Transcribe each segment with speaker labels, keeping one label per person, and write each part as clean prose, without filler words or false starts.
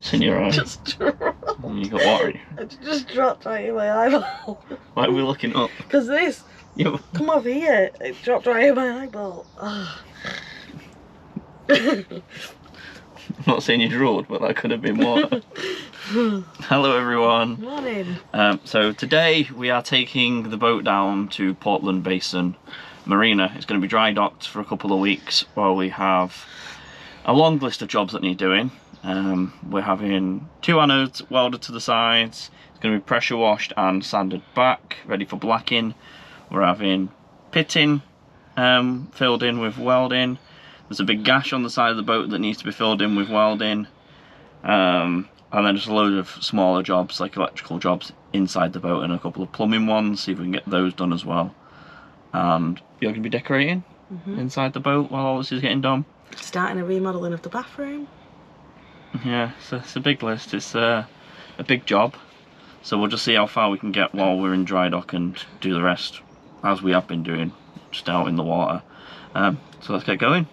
Speaker 1: It's in your eye.
Speaker 2: Just dropped.
Speaker 1: You got water.
Speaker 2: It just dropped right in my eyeball.
Speaker 1: Why are we looking up?
Speaker 2: Because this.
Speaker 1: Yeah.
Speaker 2: Come over here. It dropped right in my eyeball. Oh.
Speaker 1: I'm not saying you drooled, but that could have been water. Hello everyone.
Speaker 2: Morning.
Speaker 1: So today we are taking the boat down to Portland Basin Marina. It's going to be dry docked for a couple of weeks while we have a long list of jobs that need doing. We're having 2 anodes welded to the sides. It's going to be pressure washed and sanded back, ready for blacking. We're having pitting filled in with welding. There's a big gash on the side of the boat that needs to be filled in with welding. And then just a load of smaller jobs, like electrical jobs inside the boat, and a couple of plumbing ones, see if we can get those done as well. And you're going to be decorating inside the boat while all this is getting done.
Speaker 2: Starting a remodelling of the bathroom.
Speaker 1: Yeah, so it's a big list. It's a big job. So we'll just see how far we can get while we're in dry dock and do the rest as we have been doing, just out in the water. So let's get going.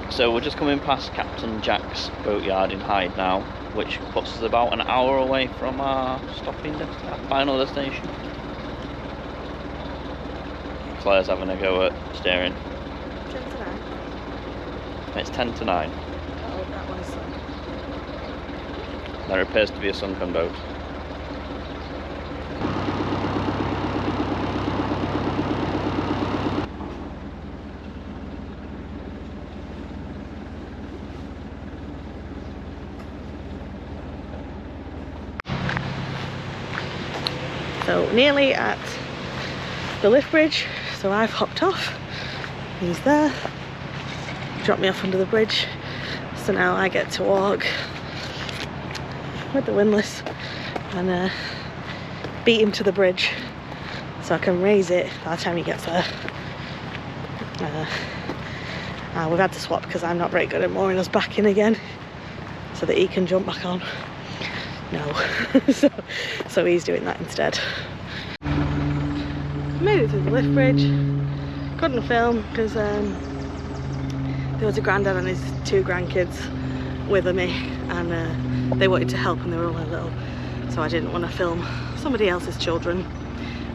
Speaker 1: So we're just coming past Captain Jack's boatyard in Hyde now, which puts us about an hour away from our our final destination. Claire's having a go at steering.
Speaker 2: 10 to 9.
Speaker 1: It's 10 to 9.
Speaker 2: Oh, that one is sunk.
Speaker 1: There appears to be a sunken boat.
Speaker 2: So nearly at the lift bridge, so I've hopped off. He's there. Dropped me off under the bridge. So now I get to walk with the windlass and beat him to the bridge so I can raise it by the time he gets there. We've had to swap because I'm not very good at mooring us back in again so that he can jump back on. No. so he's doing that instead. Made it to the lift bridge. Couldn't film because there was a granddad and his 2 grandkids with me, and they wanted to help and they were only little, so I didn't want to film somebody else's children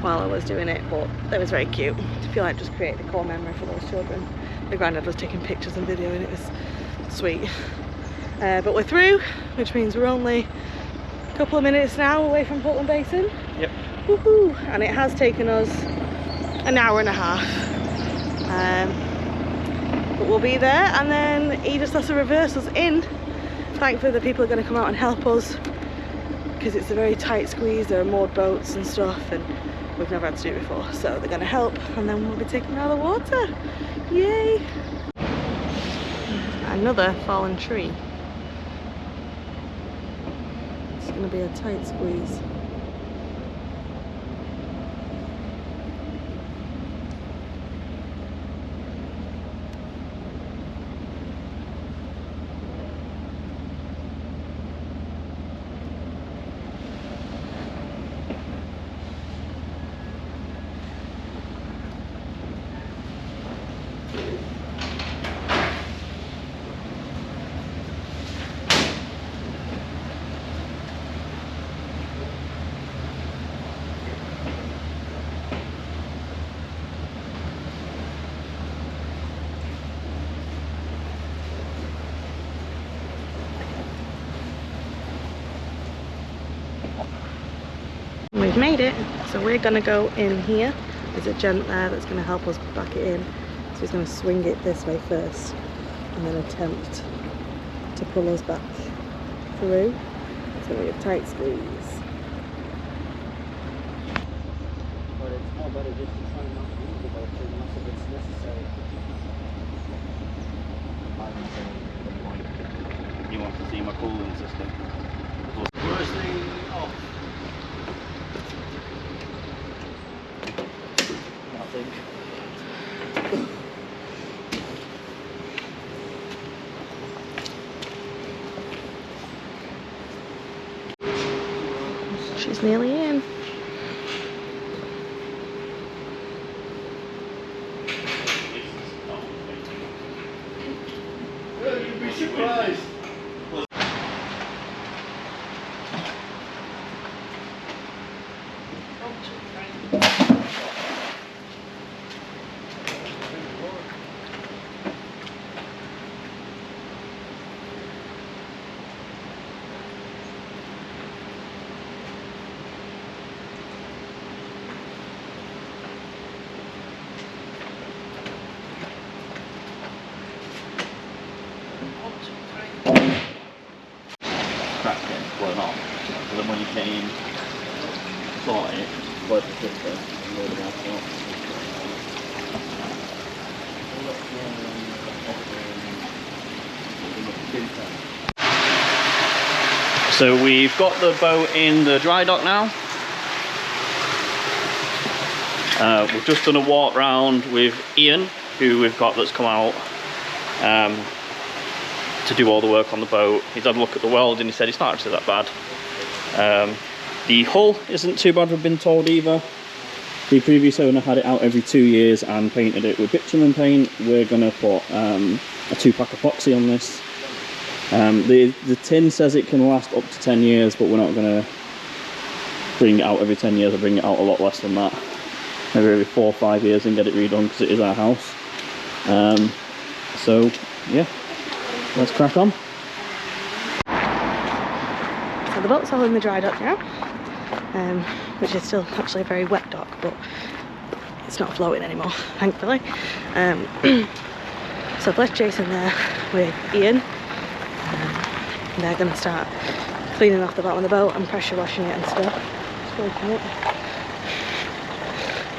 Speaker 2: while I was doing it, but they was very cute. I feel like just created a core memory for those children. The granddad was taking pictures and video and it was sweet. But we're through, which means we're only a couple of minutes now away from Portland Basin.
Speaker 1: Yep.
Speaker 2: Woohoo! And it has taken us an hour and a half. But we'll be there, and then he just has to reverse us in. Thankfully the people are going to come out and help us because it's a very tight squeeze. There are moored boats and stuff and we've never had to do it before, so they're going to help, and then we'll be taken out of the water. Yay! Another fallen tree. It's going to be a tight squeeze. We've made it, so we're going to go in here. There's a gent there that's going to help us back it in. So he's going to swing it this way first and then attempt to pull us back through. It's going to be a tight squeeze.
Speaker 3: But it's more better just to try not to use the boat unless it's necessary.
Speaker 1: He wants to see my cooling system.
Speaker 3: Worst thing
Speaker 1: off. I think.
Speaker 2: She's nearly in.
Speaker 1: You'd be surprised. Cracked it, blown off. So then when you came, saw it, blood the sister, and load it out. So we've got the boat in the dry dock now. We've just done a walk round with Ian, who we've got that's come out to do all the work on the boat. He's had a look at the welding. He said it's not actually that bad. The hull isn't too bad, we've been told, either. The previous owner had it out every 2 years and painted it with bitumen paint. We're going to put a 2-pack epoxy on this. The tin says it can last up to 10 years, but we're not going to bring it out every 10 years. I'll bring it out a lot less than that. Maybe every 4 or 5 years and get it redone, because it is our house. So yeah, let's crack on.
Speaker 2: So the boat's all in the dry dock now, which is still actually a very wet dock, but it's not floating anymore, thankfully. So I've left Jason there with Ian. They're going to start cleaning off the bottom of the boat and pressure washing it and stuff. It's really cool.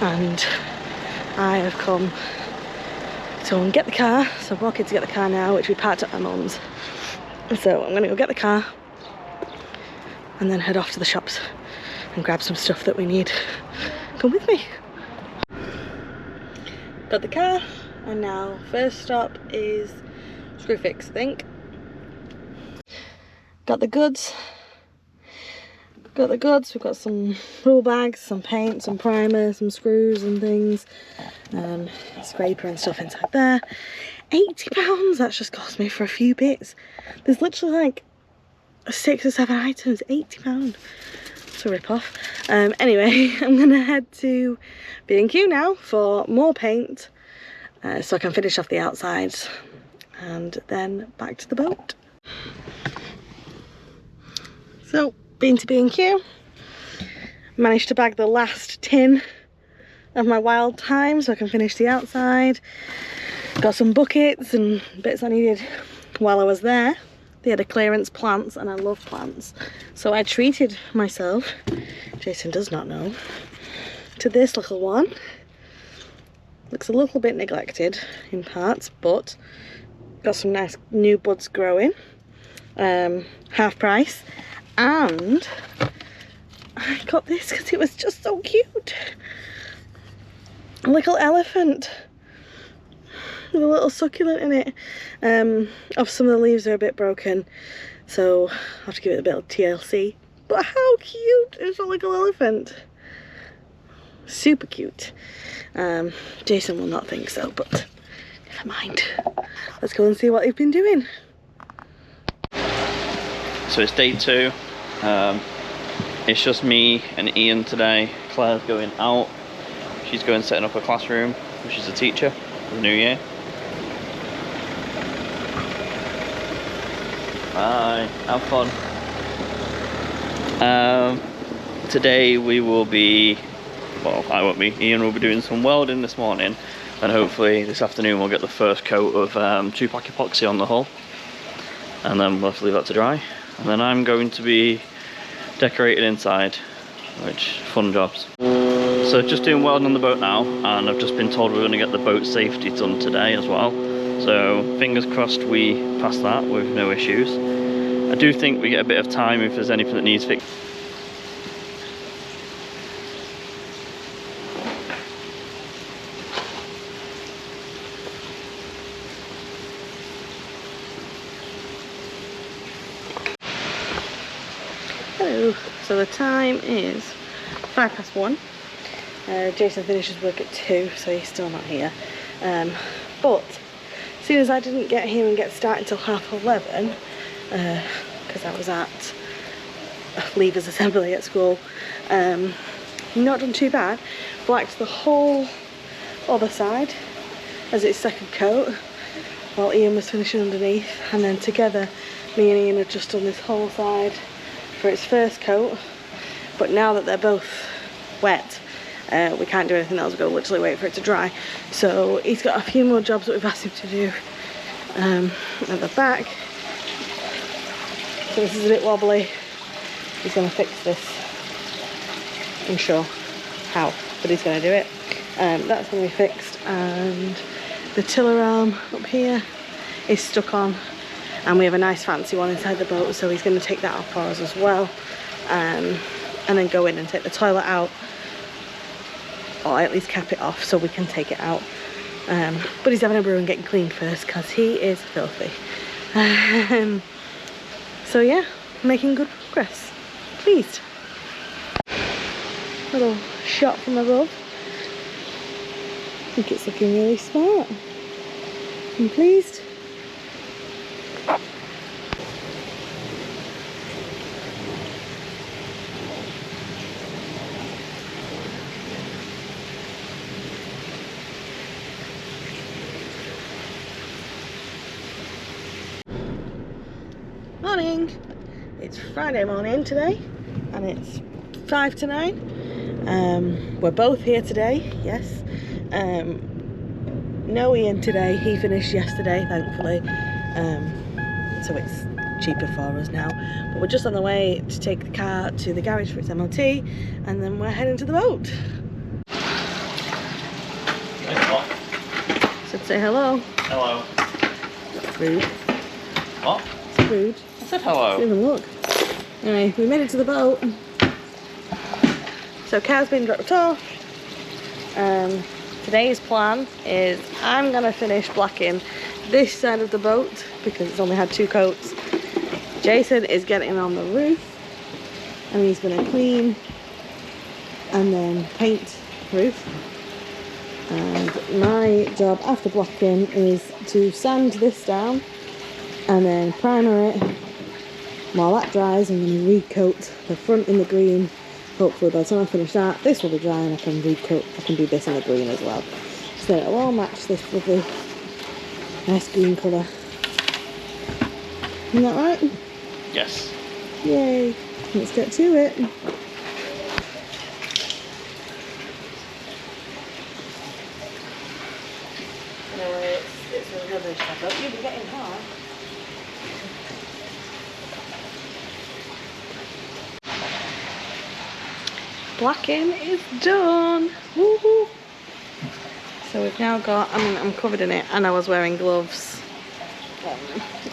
Speaker 2: And I have come to get the car, so I'm walking to get the car now, which we parked at my mum's. So I'm going to go get the car and then head off to the shops and grab some stuff that we need. Come with me. Got the car, and now first stop is Screwfix, I think. Got the goods. We've got some rule bags, some paint, some primer, some screws and things, scraper and stuff inside there. £80, that's just cost me for a few bits. There's literally like 6 or 7 items, £80. It's a rip-off. Anyway, I'm gonna head to B&Q now for more paint, so I can finish off the outsides, and then back to the boat. So, been to B&Q, managed to bag the last tin of my wild thyme so I can finish the outside. Got some buckets and bits I needed while I was there. They had a clearance plants, and I love plants, so I treated myself, Jason does not know, to this little one. Looks a little bit neglected in parts, but got some nice new buds growing, half price. And I got this because it was just so cute. A little elephant with a little succulent in it. Some of the leaves are a bit broken, so I'll have to give it a bit of TLC. But how cute is a little elephant? Super cute. Jason will not think so, but never mind. Let's go and see what they've been doing.
Speaker 1: So it's day 2. It's just me and Ian today. Claire's going out. She's going setting up a classroom, which is a teacher for the new year. Bye, have fun. Today we will be, well, I won't be, Ian will be doing some welding this morning, and hopefully this afternoon we'll get the first coat of 2-pack epoxy on the hull, and then we'll have to leave that to dry. And then I'm going to be decorating inside, which fun jobs. So just doing welding on the boat now, and I've just been told we're going to get the boat safety done today as well. So fingers crossed we pass that with no issues. I do think we get a bit of time if there's anything that needs fixed.
Speaker 2: So the time is 1:05. Jason finishes work at 2, so he's still not here. But as soon as I didn't get here and get started till 11:30, because I was at Leavers Assembly at school, not done too bad. Blacked the whole other side as its second coat, while Ian was finishing underneath, and then together me and Ian had just done this whole side for its first coat. But now that they're both wet, we can't do anything else. We've got to literally wait for it to dry. So he's got a few more jobs that we've asked him to do at the back. So this is a bit wobbly. He's going to fix this. I'm sure how, but he's going to do it. That's going to be fixed, and the tiller arm up here is stuck on, and we have a nice fancy one inside the boat, so he's going to take that off for us as well, and then go in and take the toilet out, or at least cap it off so we can take it out. But he's having a brew and getting cleaned first because he is filthy. So yeah, making good progress. Pleased. Little shot from above. I think it's looking really smart. I'm pleased. Morning! It's Friday morning today, and it's 5 to 9. We're both here today, yes. No Ian today, he finished yesterday, thankfully. So it's cheaper for us now. But we're just on the way to take the car to the garage for its MOT, and then we're heading to the boat. So say hello.
Speaker 1: Hello.
Speaker 2: Rude.
Speaker 1: What?
Speaker 2: It's rude.
Speaker 1: I said hello.
Speaker 2: Didn't even look. Anyway, we made it to the boat. So car's been dropped off. Today's plan is I'm going to finish blacking this side of the boat because it's only had 2 coats. Jason is getting on the roof, and he's going to clean and then paint the roof. And my job after blacking is to sand this down and then primer it. While that dries, I'm going to recoat the front in the green. Hopefully by the time I finish that, this will be dry and I can recoat, I can do this in the green as well. So it'll all match this lovely, nice green colour. Isn't that right?
Speaker 1: Yes.
Speaker 2: Yay! Let's get to it. Anyway, it's a rubbish setup. You'll be getting hard. Blacking is done. Woohoo! So we've now got, I mean, I'm covered in it, and I was wearing gloves.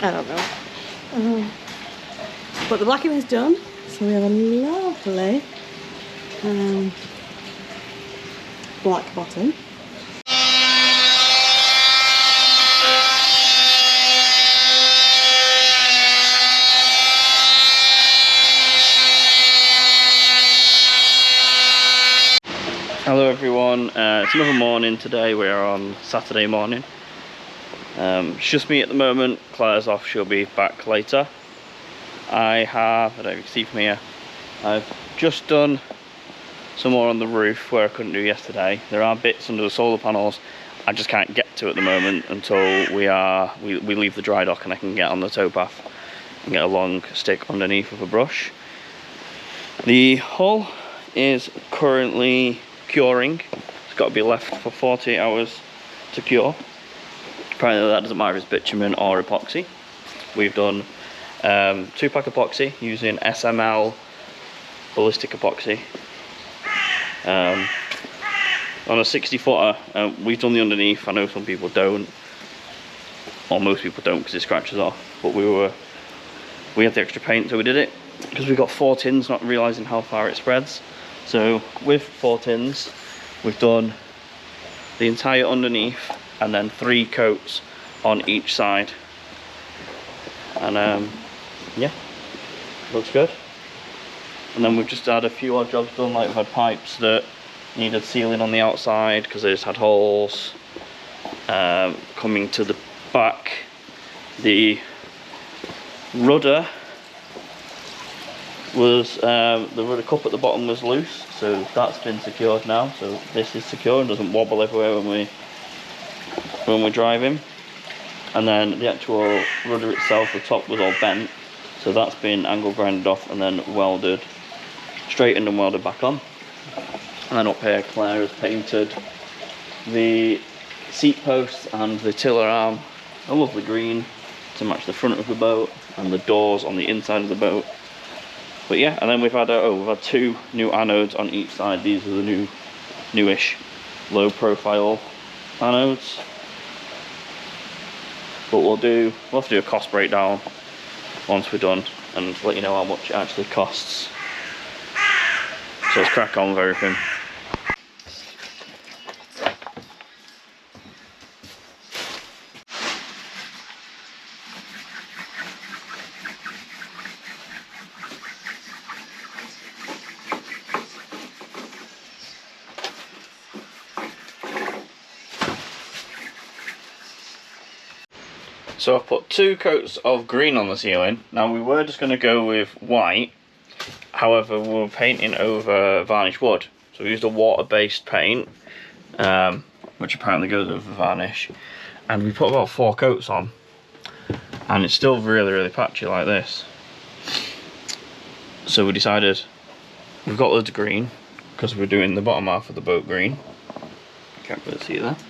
Speaker 2: I don't know. But the blacking is done, so we have a lovely black bottom.
Speaker 1: Hello everyone, it's another morning today. We're on Saturday morning. It's just me at the moment. Claire's off, she'll be back later. I don't know if you can see from here, I've just done some more on the roof where I couldn't do yesterday. There are bits under the solar panels I just can't get to at the moment until we leave the dry dock and I can get on the towpath and get a long stick underneath with a brush. The hull is currently curing. It's got to be left for 48 hours to cure. Apparently that doesn't matter if it's bitumen or epoxy. We've done 2-pack epoxy using SML ballistic epoxy. On a 60-footer, we've done the underneath. I know some people don't, or most people don't because it scratches off, but we had the extra paint, so we did it because we got 4 tins, not realizing how far it spreads. So with 4 tins, we've done the entire underneath and then 3 coats on each side. And yeah, looks good. And then we've just had a few odd jobs done, like we've had pipes that needed sealing on the outside because they just had holes. Coming to the back, the rudder was, the rudder cup at the bottom was loose, so that's been secured now, so this is secure and doesn't wobble everywhere when we're driving. And then the actual rudder itself, the top was all bent, so that's been angle grinded off and then welded, straightened and welded back on. And then up here Claire has painted the seat posts and the tiller arm a lovely green to match the front of the boat, and the doors on the inside of the boat. But yeah, and then we've had two new anodes on each side. These are the newish low profile anodes. But we'll have to do a cost breakdown once we're done and let you know how much it actually costs. So let's crack on with everything. So I've put 2 coats of green on the ceiling. Now we were just going to go with white, however we were painting over varnish wood. So we used a water-based paint, which apparently goes over varnish, and we put about 4 coats on, and it's still really, really patchy like this. So we decided, we've got loads of green, because we're doing the bottom half of the boat green. Can't really see that.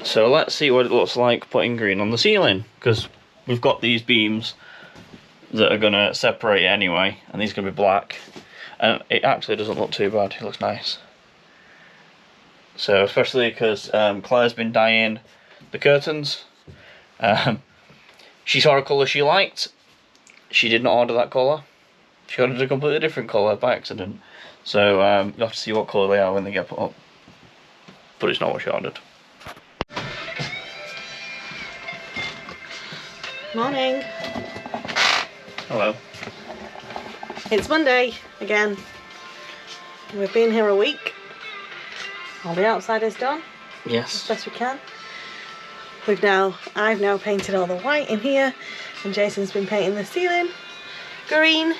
Speaker 1: So let's see what it looks like putting green on the ceiling, because we've got these beams that are going to separate it anyway, and these are going to be black, and it actually doesn't look too bad. It looks nice. So especially because Claire's been dyeing the curtains. She saw a colour she liked. She did not order that colour. She ordered a completely different colour by accident. So you'll have to see what colour they are when they get put up. But it's not what she ordered.
Speaker 2: Morning.
Speaker 1: Hello.
Speaker 2: It's Monday again. We've been here a week. All the outside is done
Speaker 1: Yes.
Speaker 2: as best we can. I've now painted all the white in here, and Jason's been painting the ceiling green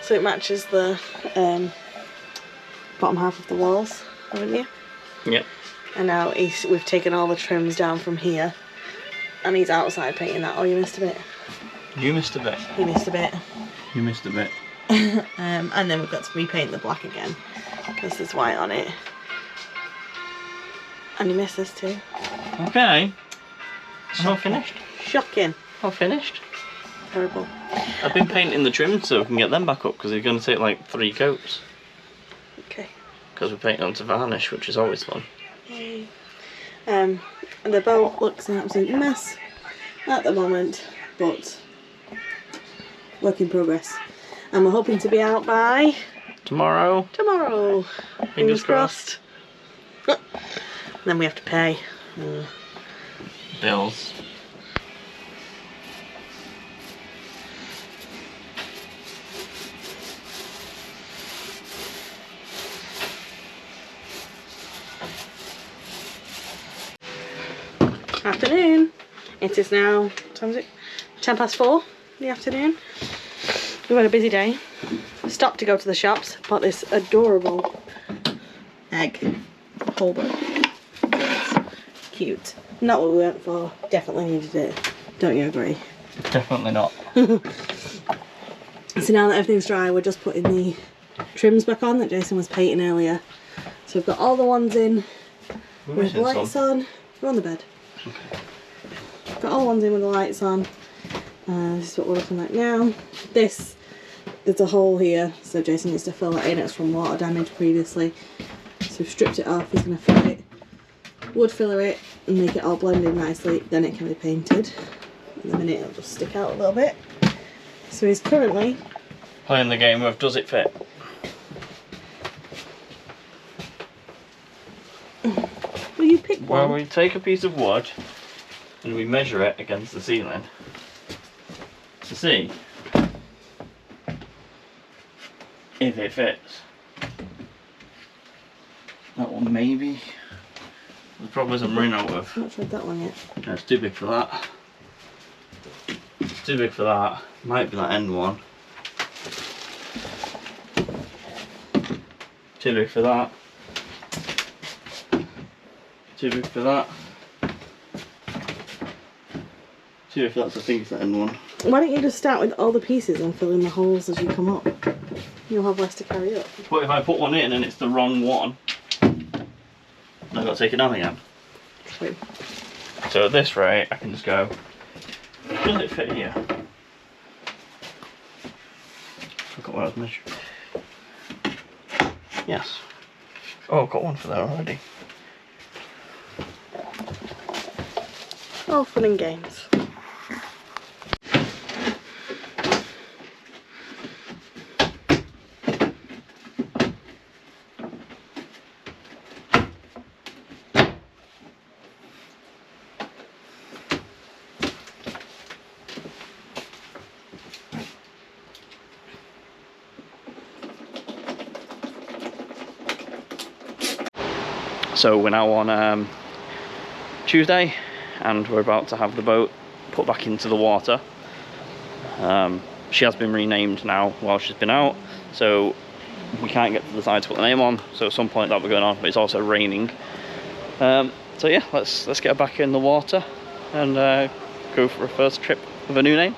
Speaker 2: so it matches the bottom half of the walls, haven't you?
Speaker 1: Yep.
Speaker 2: And now we've taken all the trims down from here, and he's outside painting that. Oh, you missed a bit.
Speaker 1: You missed a bit.
Speaker 2: He missed a bit.
Speaker 1: You missed a bit.
Speaker 2: And then we've got to repaint the black again because there's white on it. And you missed this too.
Speaker 1: Okay. I'm all finished.
Speaker 2: Shocking.
Speaker 1: All finished.
Speaker 2: Terrible.
Speaker 1: I've been painting the trims so we can get them back up, because they're going to take like 3 coats.
Speaker 2: Okay.
Speaker 1: Because we're painting onto varnish, which is always fun.
Speaker 2: Yay. And the boat looks an absolute mess at the moment, but work in progress. And we're hoping to be out by
Speaker 1: Tomorrow.
Speaker 2: Fingers crossed. Then we have to pay.
Speaker 1: Bills.
Speaker 2: Afternoon. It is now, what time is it? 4:10 in the afternoon. We've had a busy day. Stopped to go to the shops. Bought this adorable egg holder. It's cute. Not what we went for. Definitely needed it. Don't you agree?
Speaker 1: Definitely not.
Speaker 2: So now that everything's dry, we're just putting the trims back on that Jason was painting earlier. So we've got all the ones in with lights on. We're on the bed.
Speaker 1: Okay.
Speaker 2: Got all the ones in with the lights on. This is what we're looking like now. There's a hole here, so Jason needs to fill that in. It's from water damage previously. So we've stripped it off. He's going to fill it, wood filler it, and make it all blend in nicely. Then it can be painted. In a minute it'll just stick out a little bit. So he's currently
Speaker 1: playing the game of does it fit?
Speaker 2: Will you pick one?
Speaker 1: Well, we take a piece of wood and we measure it against the ceiling to see If it fits. That one maybe. The problem is I'm running out of.
Speaker 2: I've not tried that one yet.
Speaker 1: No, it's too big for that. It's too big for that. Might be that end one. Too big for that. Too big for that. Too big for that, so I think it's the end one.
Speaker 2: Why don't you just start with all the pieces and fill in the holes as you come up? You'll have less to carry up.
Speaker 1: But if I put one in and it's the wrong one, I've got to take it down again.
Speaker 2: True.
Speaker 1: So at this rate, I can just go, does it fit here? Forgot where I was measuring. Yes. Oh, I've got one for there already.
Speaker 2: All fun and games.
Speaker 1: So we're now on Tuesday, and we're about to have the boat put back into the water. She has been renamed now while she's been out, so we can't get to the side to put the name on, so at some point that'll be going on, but it's also raining. So yeah, let's get her back in the water and go for a first trip with a new name.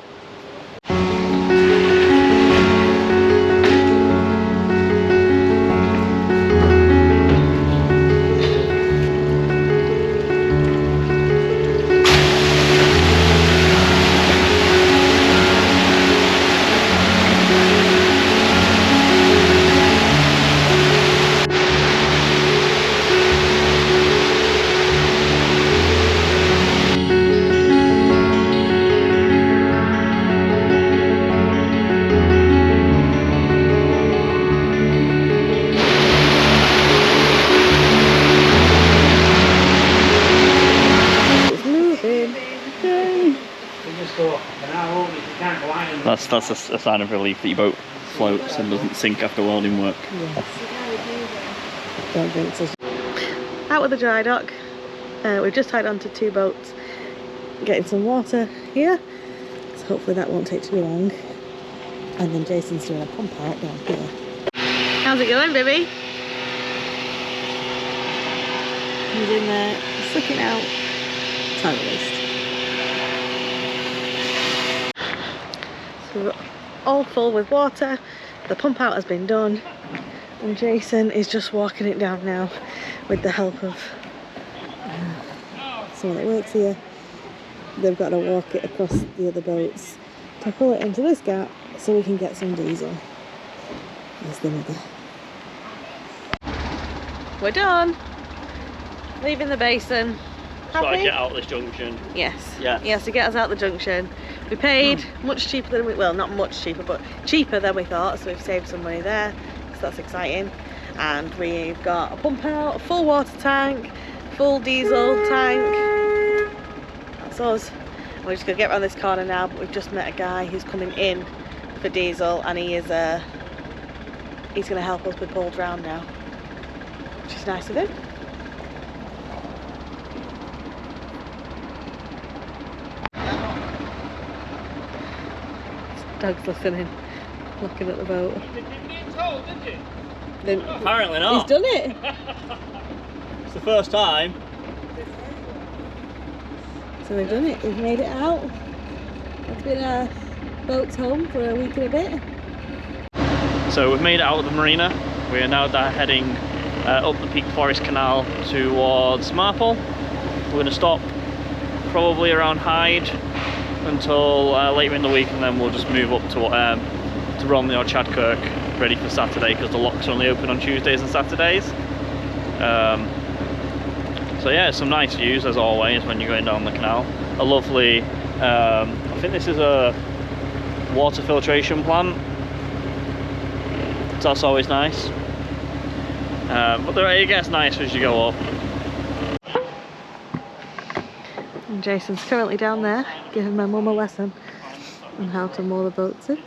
Speaker 1: That's a sign of relief that your boat floats and doesn't sink after welding work.
Speaker 2: Yes. Don't think so. Out with the dry dock. We've just tied onto 2 boats, getting some water here, so hopefully that won't take too long. And then Jason's doing a pump out down here. How's it going, baby? He's in there, slicking out tire waste. So we're all full with water. The pump out has been done, and Jason is just walking it down now with the help of someone that works here. They've got to walk it across the other boats to pull it into this gap so we can get some diesel. There's the nigger. We're done. Leaving the basin.
Speaker 1: So I
Speaker 2: Happy?
Speaker 1: get out this junction.
Speaker 2: Yes.
Speaker 1: Yeah.
Speaker 2: Yes, to get us out the junction. We paid much cheaper than we, well, not much cheaper, but cheaper than we thought, so we've saved some money there, so that's exciting. And we've got a pump out, a full water tank, full diesel tank. That's us. And we're just gonna get around this corner now, but we've just met a guy who's coming in for diesel, and he is he's gonna help us with pulled round now, which is nice of him. Doug's listening, looking at the boat.
Speaker 1: You didn't get told, did you?
Speaker 2: Then
Speaker 1: Apparently not.
Speaker 2: he's done it.
Speaker 1: It's the first time.
Speaker 2: So we've done it, we've made it out. It's been our boat's home for a week and a bit.
Speaker 1: So we've made it out of the marina. We are now heading up the Peak Forest Canal towards Marple. We're going to stop probably around Hyde until later in the week, and then we'll just move up to Romney or Chadkirk, ready for Saturday, because the locks are only open on Tuesdays and Saturdays. So yeah, some nice views as always when you're going down the canal. A lovely, I think this is a water filtration plant, so that's always nice. But it gets nicer as you go up.
Speaker 2: And Jason's currently down there giving my mum a lesson on how to moor the boats in.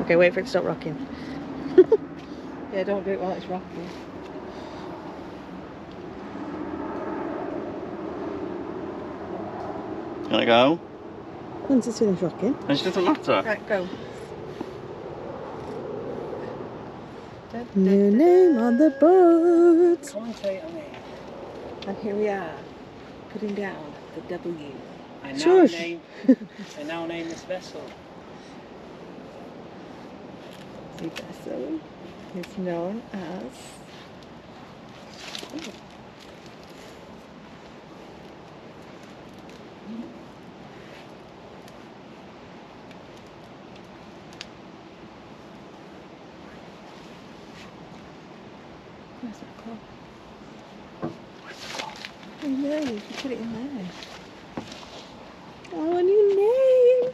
Speaker 2: Okay, wait for it to stop rocking. Yeah, don't do it while it's rocking.
Speaker 1: Can I go?
Speaker 2: Once it's finished rocking.
Speaker 1: It doesn't matter.
Speaker 2: Right, go. New name on the boat.
Speaker 3: Concentrate on it.
Speaker 2: And here we are, putting down the W.
Speaker 3: I now
Speaker 2: Shush.
Speaker 3: name. I now name this vessel.
Speaker 2: The vessel is known as. Where's that cloth? Oh no, you can put it in there. Oh, a new name!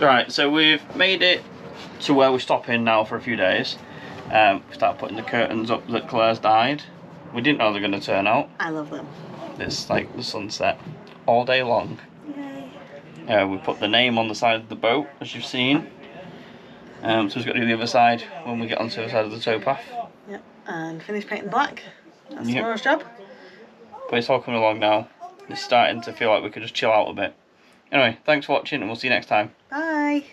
Speaker 1: Right, so we've made it to where we're stopping now for a few days. We start putting the curtains up that Claire's dyed. We didn't know they were going to turn out.
Speaker 2: I love them.
Speaker 1: It's like the sunset all day long.
Speaker 2: Yay.
Speaker 1: We put the name on the side of the boat, as you've seen. So we've got to do the other side when we get onto the other side of the towpath.
Speaker 2: Yep, and finish painting black. That's
Speaker 1: Yep.
Speaker 2: tomorrow's job.
Speaker 1: But it's all coming along now. It's starting to feel like we could just chill out a bit. Anyway, thanks for watching and we'll see you next time.
Speaker 2: Bye.